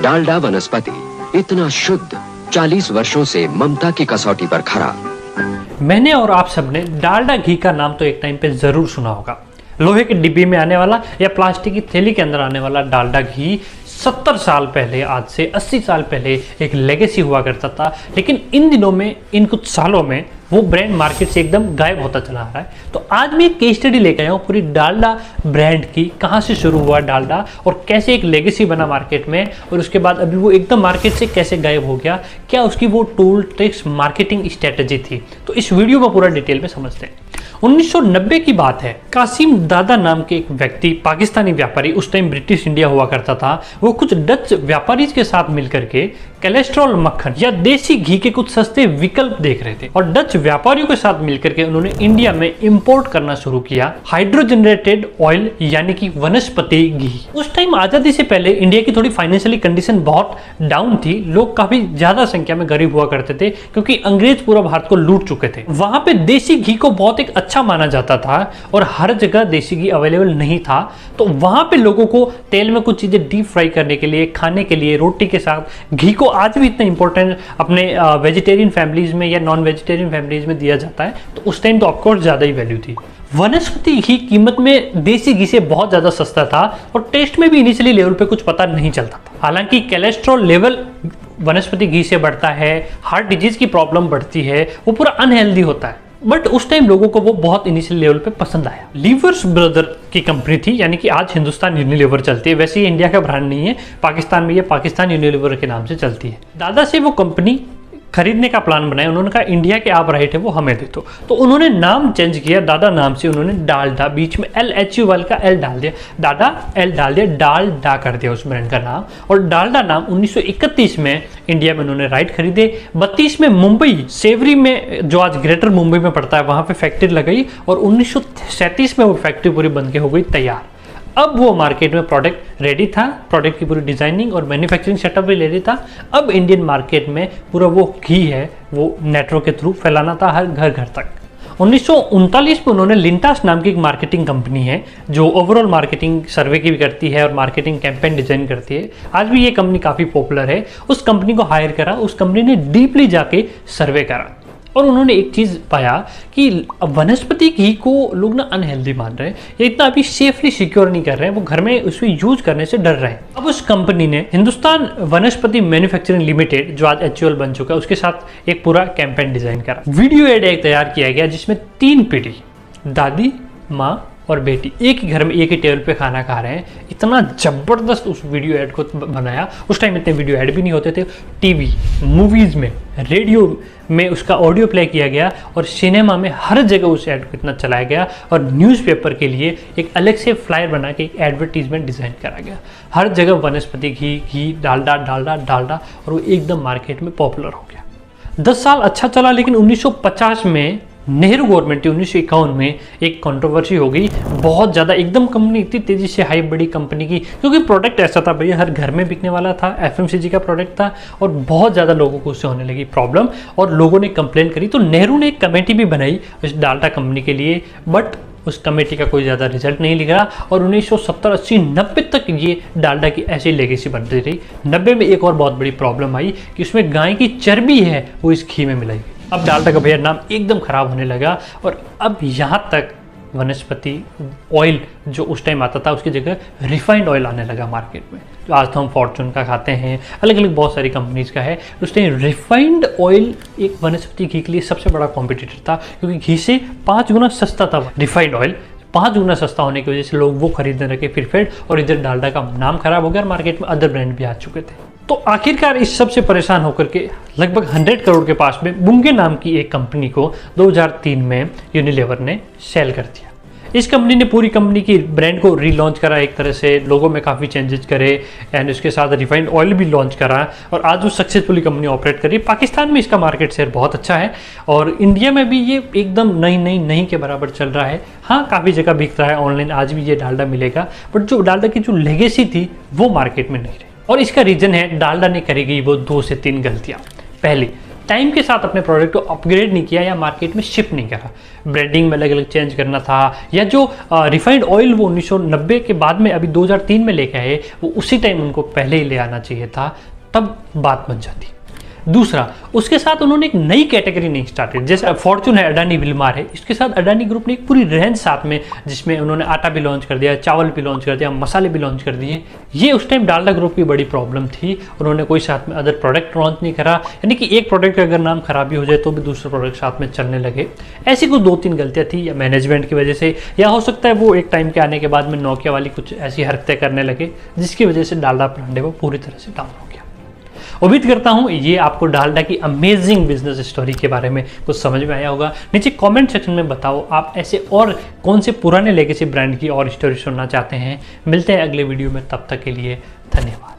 डालडा वनस्पति इतना शुद्ध, 40 वर्षों से ममता की कसौटी पर खरा। मैंने और आप सबने डालडा घी का नाम तो एक टाइम पे जरूर सुना होगा। लोहे के डिब्बे में आने वाला या प्लास्टिक की थैली के अंदर आने वाला डालडा घी 70 साल पहले, आज से 80 साल पहले एक लेगेसी हुआ करता था। लेकिन इन दिनों में, इन कुछ सालों में वो ब्रांड मार्केट से एकदम गायब होता चला आ रहा है। तो आज मैं एक केस स्टडी लेकर आया हूँ पूरी डालडा ब्रांड की, कहाँ से शुरू हुआ डालडा और कैसे एक लेगेसी बना मार्केट में, और उसके बाद अभी वो एकदम मार्केट से कैसे गायब हो गया, क्या उसकी वो टूल ट्रिक्स मार्केटिंग स्ट्रेटेजी थी। तो इस वीडियो में पूरा डिटेल में समझते हैं। 1990 की बात है। कासिम दादा नाम के एक व्यक्ति, पाकिस्तानी व्यापारी, उस टाइम ब्रिटिश इंडिया हुआ करता था, वो कुछ डच व्यापारी के साथ मिलकर के कोलेस्ट्रॉल मक्खन या देसी घी के कुछ सस्ते विकल्प देख रहे थे, और डच व्यापारियों के साथ मिलकर के उन्होंने इंडिया में इंपोर्ट करना शुरू किया हाइड्रोजनरेटेड ऑयल, यानी कि वनस्पति घी। उस टाइम आजादी से पहले इंडिया की थोड़ी फाइनेंशियली कंडीशन बहुत डाउन थी। लोग काफी ज्यादा संख्या में गरीब हुआ करते थे क्योंकि अंग्रेज पूरा भारत को लूट चुके थे। वहां पे देसी घी को बहुत एक अच्छा माना जाता था और हर जगह देसी घी अवेलेबल नहीं था। तो वहां पे लोगों को तेल में कुछ चीजें डीप फ्राई करने के लिए, खाने के लिए, रोटी के साथ घी को आज भी इतना इंपॉर्टेंट अपने वेजिटेरियन फैमिलीज में या नॉन वेजिटेरियन फैमिलीज में दिया जाता है। तो उस टाइम तो ऑफकोर्स ज्यादा ही वैल्यू थी। वनस्पति घी कीमत में देसी घी से बहुत ज्यादा सस्ता था और टेस्ट में भी इनिशियली लेवल पे कुछ पता नहीं चलता था। हालांकि कोलेस्ट्रॉल लेवल वनस्पति घी से बढ़ता है, हार्ट डिजीज की प्रॉब्लम बढ़ती है, वो पूरा अनहेल्दी होता है। बट उस टाइम लोगों को वो बहुत इनिशियल लेवल पे पसंद आया। लीवर्स ब्रदर की कंपनी थी, यानी कि आज हिंदुस्तान यूनिलीवर चलती है। वैसे ये इंडिया का ब्रांड नहीं है, पाकिस्तान में ये पाकिस्तान यूनिलीवर के नाम से चलती है। दादा से वो कंपनी खरीदने का प्लान बनाया। उन्होंने कहा इंडिया के आप राइट है वो हमें दे दो। तो उन्होंने नाम चेंज किया, दादा नाम से उन्होंने डालडा, बीच में LHU वाले का L डाल दिया, दादा L डाल दिया, डालडा कर दिया उस ब्रांड का नाम। और डालडा नाम 1931 में इंडिया में उन्होंने राइट खरीदे। 32 में मुंबई सेवरी में, जो आज ग्रेटर मुंबई में पड़ता है, वहां पे फैक्ट्री लगाई और 1937 में वो फैक्ट्री पूरी बन के हो गई तैयार। अब वो मार्केट में प्रोडक्ट रेडी था, प्रोडक्ट की पूरी डिजाइनिंग और मैन्युफैक्चरिंग सेटअप भी रेडी था। अब इंडियन मार्केट में पूरा वो घी है वो नेटवर्क के थ्रू फैलाना था हर घर घर तक। 1939 में उन्होंने लिंटास नाम की एक मार्केटिंग कंपनी है जो ओवरऑल मार्केटिंग सर्वे की भी करती है और मार्केटिंग कैंपेन डिजाइन करती है। आज भी ये कंपनी काफ़ी पॉपुलर है। उस कंपनी को हायर करा, उस कंपनी ने डीपली जाके सर्वे करा और उन्होंने एक चीज़ पाया कि वनस्पति घी को लोग ना अनहेल्दी मान रहे हैं या इतना अभी सेफली सिक्योर नहीं कर रहे हैं, वो घर में उसको यूज करने से डर रहे हैं। अब उस कंपनी ने हिंदुस्तान वनस्पति मैन्युफैक्चरिंग लिमिटेड, जो आज HUL बन चुका है, उसके साथ एक पूरा कैंपेन डिजाइन करा। वीडियो एड एक तैयार किया गया जिसमें 3 पीढ़ी, दादी, माँ और बेटी, एक ही घर में एक ही टेबल पे खाना खा रहे हैं। इतना जबरदस्त उस वीडियो ऐड को बनाया। उस टाइम इतने वीडियो ऐड भी नहीं होते थे। टीवी, मूवीज में, रेडियो में उसका ऑडियो प्ले किया गया और सिनेमा में हर जगह उस ऐड को इतना चलाया गया और न्यूज़पेपर के लिए एक अलग से फ्लायर बना के एक एडवर्टीजमेंट डिजाइन करा गया। हर जगह वनस्पति घी, घी, डालडा, डालडा, डालडा, और वो एकदम मार्केट में पॉपुलर हो गया। 10 साल अच्छा चला, लेकिन 1950 में नेहरू गवर्नमेंट की 1951 में एक कंट्रोवर्सी हो गई। बहुत ज़्यादा एकदम कंपनी इतनी तेज़ी से हाई बड़ी कंपनी की, क्योंकि प्रोडक्ट ऐसा था भैया, हर घर में बिकने वाला था, FMCG का प्रोडक्ट था और बहुत ज़्यादा लोगों को उससे होने लगी प्रॉब्लम और लोगों ने कंप्लेन करी। तो नेहरू ने एक कमेटी भी बनाई उस डालडा कंपनी के लिए, बट उस कमेटी का कोई ज़्यादा रिजल्ट नहीं निकला और 1970, 80, 90 तक ये डालडा की ऐसी लेगेसी बनती रही। 90 में एक और बहुत बड़ी प्रॉब्लम आई कि उसमें गाय की चर्बी है वो इस घी में मिलाई। अब डालडा का भैया नाम एकदम खराब होने लगा और अब यहाँ तक वनस्पति ऑयल जो उस टाइम आता था उसकी जगह रिफाइंड ऑयल आने लगा मार्केट में। जो आज तो हम फॉर्चून का खाते हैं, अलग अलग बहुत सारी कंपनीज का है। उस टाइम रिफाइंड ऑयल एक वनस्पति घी के लिए सबसे बड़ा कॉम्पिटिटर था, क्योंकि घी से 5 गुना सस्ता था रिफाइंड ऑयल। 5 गुना सस्ता होने की वजह से लोग वो खरीदने लगे फिर और इधर डालडा का नाम खराब हो गया और मार्केट में अदर ब्रांड भी आ चुके थे। तो आखिरकार इस सब से परेशान होकर के लगभग 100 करोड़ के पास में बुंगे नाम की एक कंपनी को 2003 में यूनिलीवर ने सेल कर दिया। इस कंपनी ने पूरी कंपनी की ब्रांड को रीलॉन्च करा, एक तरह से लोगों में काफ़ी चेंजेस करे एंड उसके साथ रिफाइंड ऑयल भी लॉन्च करा और आज वो सक्सेसफुली कंपनी ऑपरेट करी। पाकिस्तान में इसका मार्केट शेयर बहुत अच्छा है और इंडिया में भी ये एकदम नहीं के बराबर चल रहा है। हाँ, काफ़ी जगह बिक रहा है ऑनलाइन, आज भी ये डालडा मिलेगा, बट जो डालडा की जो लेगेसी थी वो मार्केट में नहीं रही। और इसका रीज़न है डालडा ने करी गई वो 2 से 3 गलतियाँ। पहली, टाइम के साथ अपने प्रोडक्ट को अपग्रेड नहीं किया या मार्केट में शिप नहीं करा। ब्रांडिंग में अलग अलग चेंज करना था, या जो रिफाइंड ऑयल वो 1990 के बाद में अभी 2003 में लेके आए, वो उसी टाइम उनको पहले ही ले आना चाहिए था, तब बात बन जाती। दूसरा, उसके साथ उन्होंने एक नई कैटेगरी नहीं स्टार्ट की, जैसे फॉर्चून है, अडानी विलमार है, इसके साथ अडानी ग्रुप ने एक पूरी रेंज साथ में, जिसमें उन्होंने आटा भी लॉन्च कर दिया, चावल भी लॉन्च कर दिया, मसाले भी लॉन्च कर दिए। ये उस टाइम डालडा ग्रुप की बड़ी प्रॉब्लम थी, उन्होंने कोई साथ में अदर प्रोडक्ट लॉन्च नहीं करा, यानी कि एक प्रोडक्ट का अगर नाम खराब भी हो जाए तो भी दूसरे प्रोडक्ट साथ में चलने लगे। ऐसी कुछ 2-3 गलतियाँ थी, या मैनेजमेंट की वजह से, या हो सकता है वो एक टाइम के आने के बाद में नोकिया वाली कुछ ऐसी हरकतें करने लगे, जिसकी वजह से डालडा ब्रांड है वो पूरी तरह से डाउन हो गया। उम्मीद करता हूं ये आपको डालडा की अमेजिंग बिजनेस स्टोरी के बारे में कुछ समझ में आया होगा। नीचे कमेंट सेक्शन में बताओ आप ऐसे और कौन से पुराने लेगेसी ब्रांड की और स्टोरी सुनना चाहते हैं। मिलते हैं अगले वीडियो में, तब तक के लिए धन्यवाद।